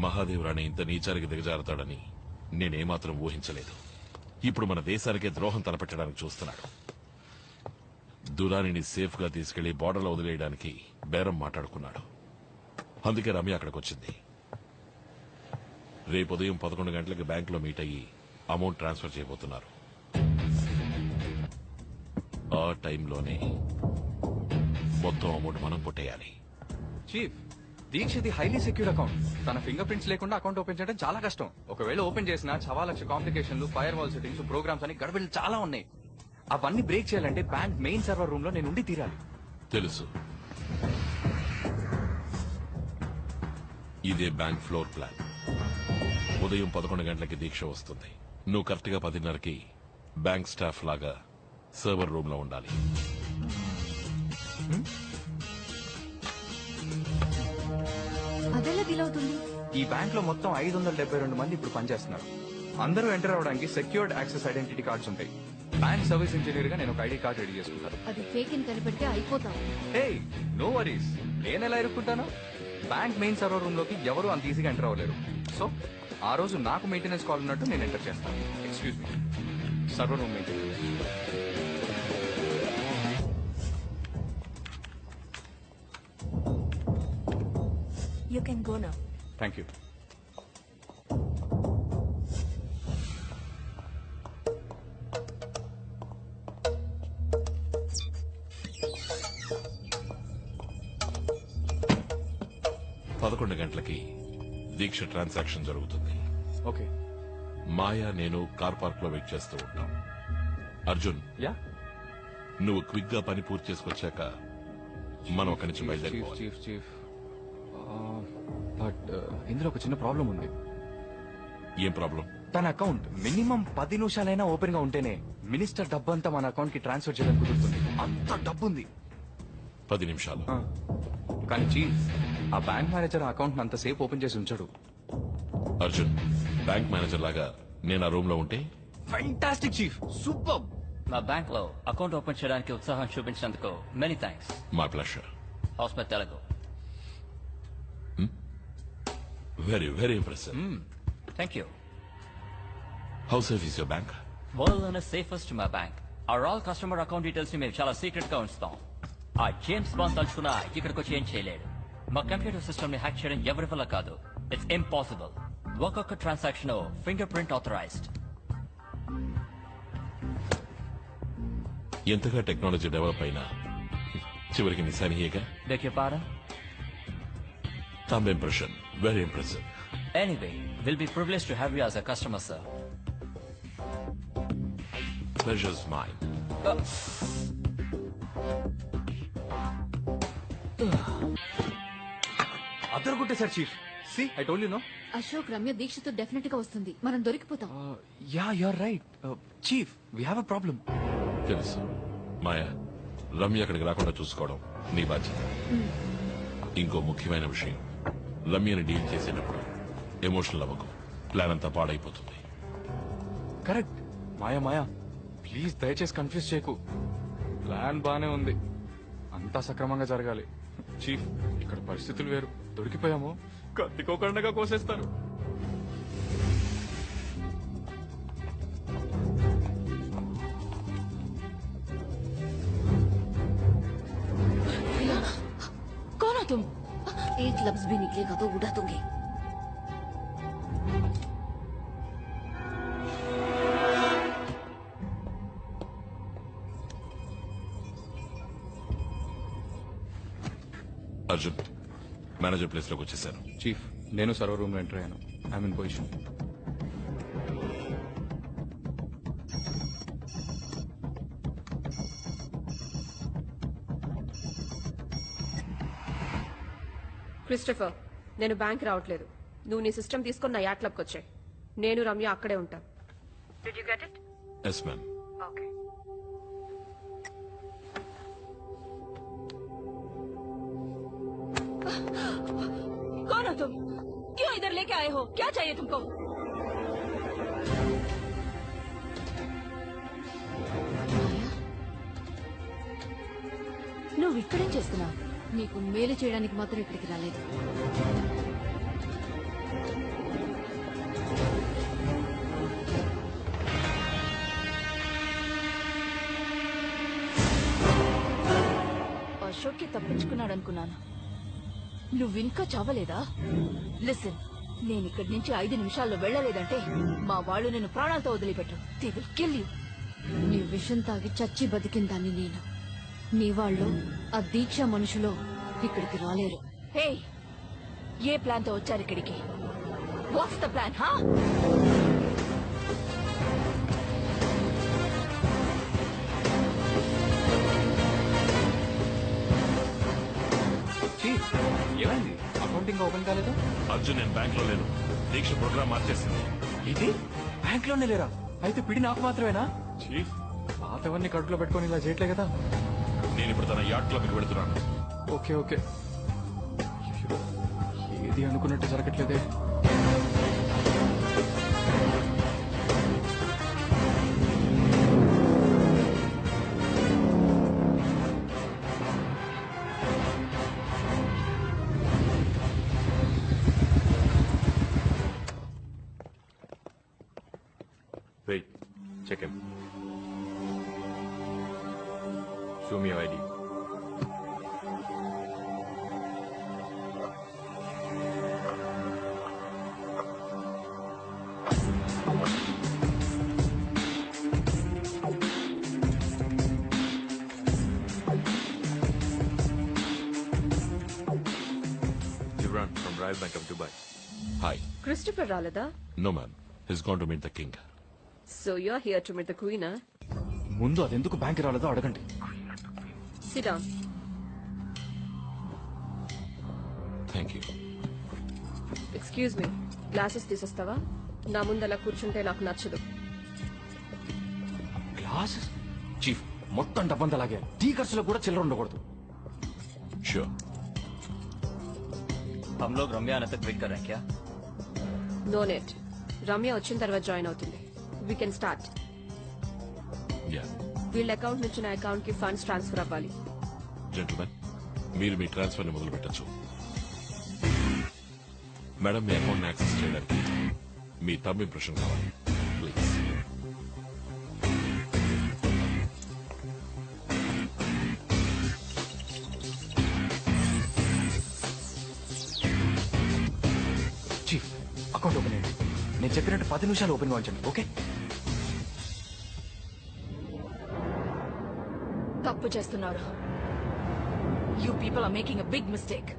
మహాదేవురాణి ఇంత నీచానికి దిగజారుతాడని నేనేమాత్రం ఊహించలేదు. ఇప్పుడు మన దేశానికే ద్రోహం తలపెట్టడానికి చూస్తున్నాడు. దురానిని సేఫ్ గా తీసుకెళ్లి బోర్డర్లో వదిలేయడానికి బేరం మాట్లాడుకున్నాడు. అందుకే రమ్య అక్కడికి వచ్చింది. రేపు ఉదయం 11 గంటలకు బ్యాంకులో మీట్ అయ్యి అమౌంట్ ట్రాన్స్ఫర్ చేయబోతున్నారు. ఆ టైంలోనే మొత్తం అమౌంట్ మనం కొట్టేయాలి. చీఫ్, దీక్షది హైలీ సెక్యూర్డ్ అకౌంట్. తన ఫింగర్ ప్రింట్స్ లేకుండా అకౌంట్ ఓపెన్ చేయడం చాలా కష్టం. ఒకవేళ ఓపెన్ చేసినా 1,00,000 కాంప్లికేషన్లు, ఫైర్ వాల్ సెట్టింగ్స్, ప్రోగ్రామ్స్ అని గడబిడలు చాలా ఉన్నాయి. అవన్నీ బ్రేక్ చేయాలంటే బ్యాంక్ మెయిన్ సర్వర్ రూమ్ లో నేను ఉండి తీరాలి. తెలుసు. ఇదే బ్యాంక్ ఫ్లోర్ ప్లాన్. ఉదయం 11 గంటలకి దీక్ష వస్తుంది. నువ్వు కరెక్ట్ గా 10:30కి బ్యాంక్ స్టాఫ్ లాగా సర్వర్ రూమ్ లో ఉండాలి. అదెలా డీల్ అవుతుంది? ఈ బ్యాంక్ లో మొత్తం 572 మంది ఇప్పుడు పనిచేస్తున్నారు. అందరూ ఎంటర్ అవడానికి సెక్యూర్డ్ యాక్సెస్ ఐడెంటిటీ కార్డ్స్ ఉంటాయి. బ్యాంక్ సర్వీస్ ఇంజనీర్ గా నేను ఒక ఐడి కార్డ్ రెడీ చేసుకుంటాను. అది ఫేక్ అని కనిపెడితే అయిపోతాం. హే, నో వరీస్. నేను ఎలా ఇరుక్కుంటాను? బ్యాంక్ మెయిన్ సర్వర్ రూమ్ లోకి ఎవరు అంత ఈజీగా ఎంటర్ అవ్వలేరు. సో ఆ రోజు నాకు మెయింటెనెన్స్ కాల్ ఉన్నట్టు నేను ఎంటర్ చేస్తాను. Excuse me, server room maintenance. You can go now. Thank you. పదకొండు గంటలకి దీక్ష ట్రాన్సాక్షన్ జరుగుతుంది. ఓకే. మాయా నేను కార్ పార్క్ లో వెయిట్ చేస్తూ ఉంటాం. అర్జున్, యా. నువ్వు క్విక్ గా పని పూర్తి చేసుకొచ్చాక మనం అక్కడి నుంచి బయలుదేరిపోవాలి. చీఫ్ బట్ ఇందులో ఒక చిన్న ప్రాబ్లం ఉంది. ఏం ప్రాబ్లం? తన అకౌంట్ మినిమం 10 నిమిషాలైనా ఓపెన్ గా ఉంటేనే మినిస్టర్ డబ్బు అంతా మన అకౌంట్ కి ట్రాన్స్ఫర్ చేయడం కుదురుతుంది. అంత డబ్బు ఉంది. 10 నిమిషాలు. కానీ చీఫ్, ఆ బ్యాంక్ మేనేజర్ అకౌంట్ అంతసేపు ఓపెన్ చేసి ఉంచాడు. అర్జున్, బ్యాంక్ మేనేజర్ లాగా నేను ఆ రూమ్ లో ఉంటే ఫ్యాంటాస్టిక్ చీఫ్, సూపర్. మా బ్యాంక్ లో అకౌంట్ ఓపెన్ చేయడానికి ఉత్సాహం చూపించినందుకు many thanks. My pleasure. How's my Telugu. Very very impressive. Thank you. How safe is your bank? World లోనే సేఫెస్ట్ మా bank. Our all customer account details ని మేము చాలా సీక్రెట్ గా ఉంచుతాం. ఆ జేమ్స్ బాండ్ తలుచుకున్నా ఇక్కడికి వచ్చి ఏం చేయలేడు. మా కంప్యూటర్ సిస్టమ్ ని హ్యాక్ చేయడం ఎవరి వల్ల కాదు. It's impossible. ఒక్కొక్క ట్రాన్సాక్షన్ ఫింగర్ ప్రింట్ ఆథరైజ్డ్. ఎంతగా టెక్నాలజీ డెవలప్ అయినా చివరికి నిశానియేగా. Beg your pardon? Thumb impression. Very impressive. Anyway, we'll be privileged to have you as a customer, sir. Pleasure's mine. అద్దరు కొట్టేశారు chief. See, I told you no. Ashok, Ramya దీక్షతో definite గా వస్తుంది. మనం దొరికిపోతాం. Yeah, you are right. Chief, we have a problem. తెలుసు. మాయా, రమ్య అక్కడికి రాకుండా చూసుకోవడం నీ బాధ్యత. ఇంకో ముఖ్యమైన విషయం, రమ్యని డీల్ చేసేటప్పుడు ఎమోషనల్ అవ్వకు. ప్లాన్ అంతా పాడైపోతుంది. కరెక్ట్. మాయా ప్లీజ్ దయచేసి కన్ఫ్యూజ్ చేయకు. ప్లాన్ బానే ఉంది, అంతా సక్రమంగా జరగాలి. చీఫ్, ఇక్కడ పరిస్థితులు వేరు. దొరికిపోయాము, కత్తికోకండగా కోసేస్తారు. कौन हो तुम? एक लफ्ज भी निकलेगा तो उड़ा दूंगी. అర్జున్, మేనేజర్ ప్లేస్ లోకి వచ్చేసాను. చీఫ్, నేను సర్వర్ రూమ్ లో ఎంటర్ అయ్యాను. I'm in position. క్రిస్టఫర్, నేను బ్యాంక్ రావట్లేదు. నువ్వు నీ సిస్టమ్ తీసుకుని నా యాట్ క్లబ్కి వచ్చాయి. నేను రమ్య అక్కడే ఉంటాం. Did you get it? Yes, ma'am. Okay. कौन हो तुम? क्यों इधर लेके आए हो? क्या चाहिए तुमको? నువ్వు ఇక్కడేం చేస్తున్నావు? నీకు మేలు చేయడానికి మాత్రం ఇక్కడికి రాలేదు. అశోక్కి తప్పించుకున్నాడు అనుకున్నాను. నువ్వింకా చావలేదా? లిసన్, నేను ఇక్కడి నుంచి 5 నిమిషాల్లో వెళ్ళలేదంటే మా వాళ్ళు నేను ప్రాణాలతో వదిలిపెట్టు. They will kill you. నీ విషం తాగి చచ్చి బతికిందాన్ని నేను. నీ వాళ్ళు ఆ దీక్ష మనుషులో ఇక్కడికి రాలేరు. హే, ఏ ప్లాన్ తో వచ్చారు ఇక్కడికి? What's the plan? హా? చీఫ్, ఏమైంది? అకౌంటింగ్ ఓపెన్ కాలేదు. అర్జున్, నేను బ్యాంక్ లో లేను. దీక్ష ప్రోగ్రామ్ మార్చేసింది. ఇది బ్యాంక్ లోనే లేరా? అయితే పిడి నాకు మాత్రమేనా? చీఫ్, పాతవన్నీ కడుపులో పెట్టుకొని ఇలా చేయట్లే కదా. నేను ఇప్పుడు తన యార్డ్ క్లబ్ కి వెళ్తున్నాను. Okay okay. అయ్యో, ఏది అనుకున్నట్టు జరగట్లేదే. Wait, check him. Show me your ID. Gibran from Royal Bank of Dubai. Hi. Christopher రాలేదా? No ma'am, his gone to meet the king. So you are here to meet the queen. ముందు అది ఎందుకు bank రాలేదో అడగండి. Sit down. Thank you. Excuse me, glasses తీసేస్తావా? నా ముందు అలా కూర్చుంటే నాకు నచ్చదు. గ్లాసెస్? చీఫ్, మొత్తం డబ్బంతా అలాగే. టీ ఖర్చులో కూడా చిల్లర ఉండకూడదు. ష్యూర్. हम लोग रम्या आने तक वेट कर रहे हैं क्या? No net. రమ్య వచ్చిన తర్వాత జాయిన్ అవుతుంది. We can start. యా. వీళ్ళ అకౌంట్ నుంచి నా అకౌంట్ కి ఫండ్స్ ట్రాన్స్ఫర్ అవ్వాలి. జెంటల్మెన్, మీరు మీ ట్రాన్స్ఫర్ ని మొదలు పెట్టచ్చు. మేడం, మీ అకౌంట్ యాక్సెస్ చేయడానికి మీ థంబ్ ఇంప్రెషన్ కావాలి. ప్లీజ్. చీఫ్, అకౌంట్ ఓపెన్ అయ్యింది. నేను చెప్పినట్టు 10 నిమిషాలు ఓపెన్ కావాల్సండి. ఓకే? తప్పు చేస్తున్నాడు. You people are making a big mistake.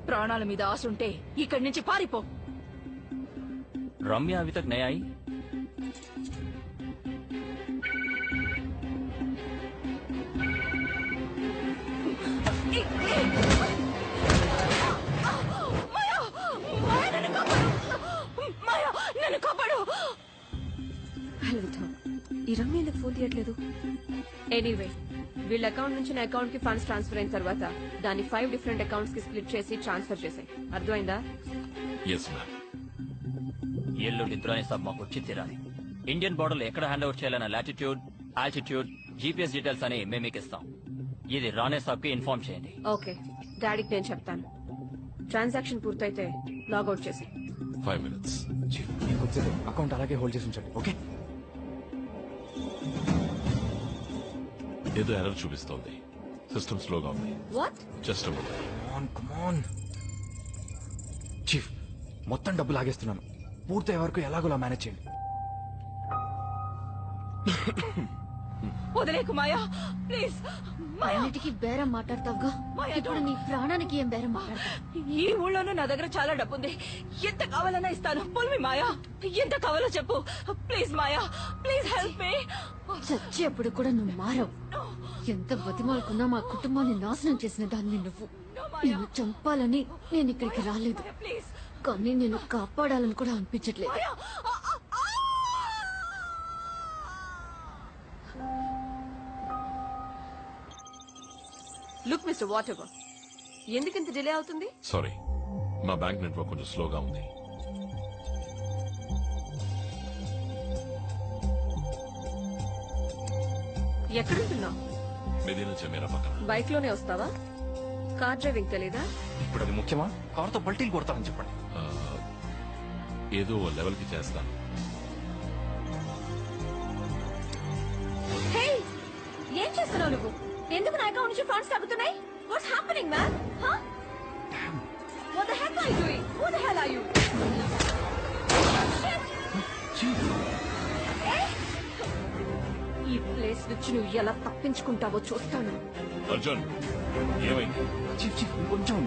ప్రాణాల మీద ఆశ ఉంటే ఇక్కడి నుంచి పారిపో. रम्या अभी तक नहीं आई. మాయా, నన్ను కాపాడు. ఈ రమ్య ఎందుకు ఫోన్ తీయట్లేదు? ఎనీవే, వీళ్ళ అకౌంట్ నుంచి నా అకౌంట్ కి ఫండ్స్ ట్రాన్స్ఫర్ అయిన తర్వాత దాన్ని 5 డిఫరెంట్ అకౌంట్స్ కి స్ప్లిట్ చేసి ట్రాన్స్ఫర్ చేశాయి. అర్థమైందా? Yes ma'am. ఎల్లుండి తురాని సాబ్ మాకు వచ్చి తీరాలి. ఇండియన్ బోర్డర్ లో ఎక్కడ హ్యాండ్ ఓవర్ చేయాలన్న లాటిట్యూడ్, ఆల్టిట్యూడ్, జీపీఎస్ డీటెయిల్స్ అని మేము మీకు ఇస్తాం. ఇది రానే సాబ్ కి ఇన్ఫార్మ్ చేయండి. ఓకే, డాడీకి నేను చెప్తాను. ట్రాన్సాక్షన్ పూర్తయితే లాగౌట్ చేసి. 5 minutes. చీఫ్, ఇంకొచ్చేది అకౌంట్ అలాగే హోల్డ్ చేసి ఉంచండి. ఓకే? ఏదో ఎర్రర్ చూపిస్తోంది. సిస్టమ్ స్లోగా ఉంది. వాట్? Just come on. చీఫ్, మొత్తం డబ్బు లాగేస్తున్నాను. పూర్తయ్యే వరకు ఎలాగోలా మేనేజ్ చేయండి. వదిలేకు మాయా, ప్లీజ్. మాయా, అన్నిటికీ బేరం మాట్లాడతావుగా, ఇప్పుడు నీ ప్రాణానికి ఏం బేరం మాట్లాడతావు? ఈ ఊళ్ళోనూ నా దగ్గర చాలా డబ్బు ఉంది. ఎంత కావాలన్నా ఇస్తాను. పుల్మి మాయా, ఎంత కావాలో చెప్పు. Please Maya, please help me. చచ్చేప్పుడు కూడా నువ్వు మారవు. ఎంత బతిమాలకున్నా మా కుటుంబాన్ని నాశనం చేసిన దాన్ని నువ్వు. నిన్ను చంపాలని నేను ఇక్కడికి రాలేదు, ప్లీజ్ కానీ నేను కాపాడాలని కూడా అనిపించట్లేదు. మాయా. లుక్ మిస్టర్ వాట్ ఎవర్, ఎందుకింత డిలే అవుతుంది? సారీ, మా బ్యాంక్ నెట్వర్క్ కొంచెం స్లోగా ఉంది. ఎక్కడుంటున్నావు? మెదీనా జమీరా పక్కన. బైక్ లోనే వస్తావా? కార్ డ్రైవింగ్ తెలీదా? ఇప్పుడు అది ముఖ్యమా? కారుతో పల్టీలు కొడతానని చెప్పండి. ఆ, ఏదో లెవెల్ కి చేస్తాను. హే, ఏం చేస్తున్నావు నువ్వు? ఎందుకు నా అకౌంట్ నుంచి ఫండ్స్ తగ్గుతున్నాయి? What's happening, man? Huh? What the heck are you doing? Who the hell are you? ఈ ప్లేస్ నుంచి నువ్వు ఎలా తప్పించుకుంటావో చూస్తాను. అర్జున్ ఏమైంది? చీఫ్ చీఫ్ కొంచెం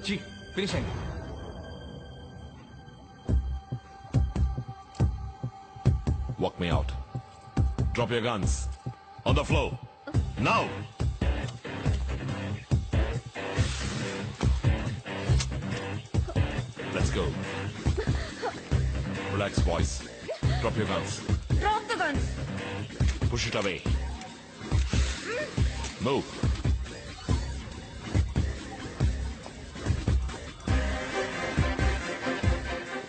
చీఫ్ ఫినిష్ అయింది. Walk me out. Drop your guns. On the floor. Now! Let's go. Relax, boys. Drop your guns. Drop the guns. Push it away. Move.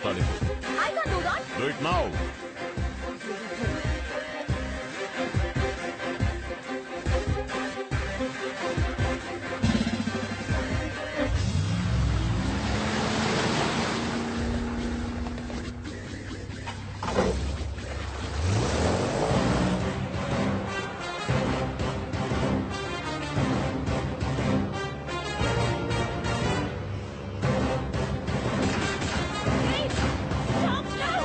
Turn it. I can do that. Do it now. Stop now.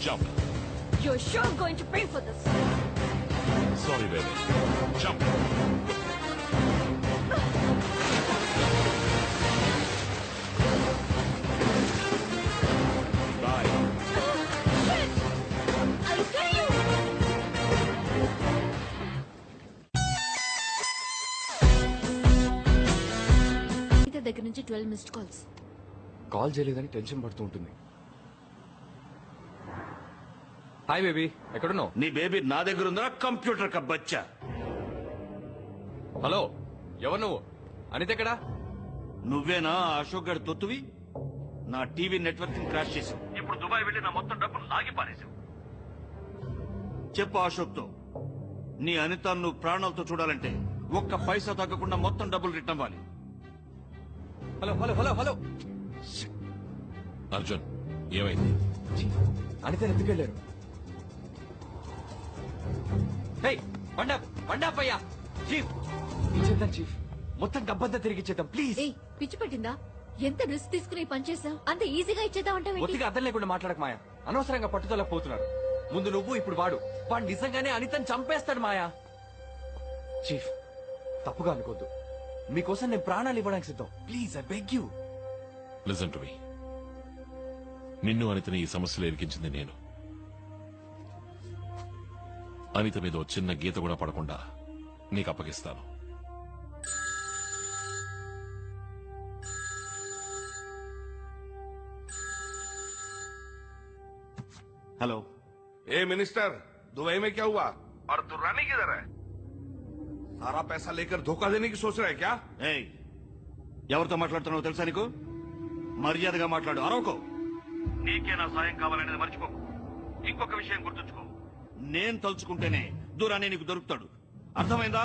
Jump. You're sure going to pay for this. Sorry, baby. Jump. Bye. Shit! I'll kill you! దగ్గర నుంచి 12 missed calls. Call చేయలేదని tension పడుతూ ఉంటుంది. Hi baby, ఎక్కడున్నావు? నీ baby నా దగ్గర ఉందా కంప్యూటర్ కా బచ్చా? హలో, ఎవరు నువ్వు? అనిత ఎక్కడా? నువ్వేనా అశోక్ గడి తొత్తువి? నా టీవీ నెట్వర్క్ క్రాష్ చేసావు. ఇప్పుడు దుబాయ్ వెళ్ళి నా మొత్తం డబ్బులు లాగి పారేసావు. చెప్పు అశోక్ తో, నీ అనిత నువ్వు ప్రాణాలతో చూడాలంటే ఒక్క పైసా తగ్గకుండా మొత్తం డబ్బులు రిటర్న్ అవ్వాలి. Hello hello hello hello. Arjun, ఏమైంది? అనిత ఎత్తుకెళ్ళారు. హే, పండాపయ్యా. చీఫ్, ఇచ్చేద్దాం చీఫ్. మొత్తం డబ్బంతా తిరిగి ఇచ్చేద్దాం ప్లీజ్. ఏయ్, పిచ్చి పట్టిందా? ఎంత రిస్క్ తీసుకుని పని చేసావు? అంత ఈజీగా ఇచ్చేద్దాం అంటే ఒత్తిగా అర్థం లేకుండా మాట్లాడక మాయా. అనవసరంగా పట్టుదలకు పోతున్నారు. ముందు నువ్వు, ఇప్పుడు వాడు నిజంగానే అనితని చంపేస్తాడు మాయా. చీఫ్, తప్పుగా అనుకోద్దు. మీకోసం నేను ప్రాణాలు ఇవ్వడానికి సిద్ధం. Please, I beg you. Listen to me. నిన్ను అనితని ఈ సమస్యలు ఎరికించింది నేను. అనిత మీద ఓ చిన్న గీత కూడా పడకుండా నీకు అప్పగిస్తాను. హలో ए मिनिस्टर, दुबई में क्या हुआ? और दुर्रानी किधर है? सारा पैसा लेकर धोखा देने की सोच रहा है क्या? ఏయ్ ఎవరితో మాట్లాడుతున్నావో తెలుసా నీకు? మర్యాదగా మాట్లాడు, అరవకో. నీకే నా సాయం కావాలనేది మర్చిపోకు. ఇంకొక విషయం గుర్తుంచుకో, నేను తలుచుకుంటేనే దూరాన్ని నీకు దొరుకుతాడు. అర్థమైందా?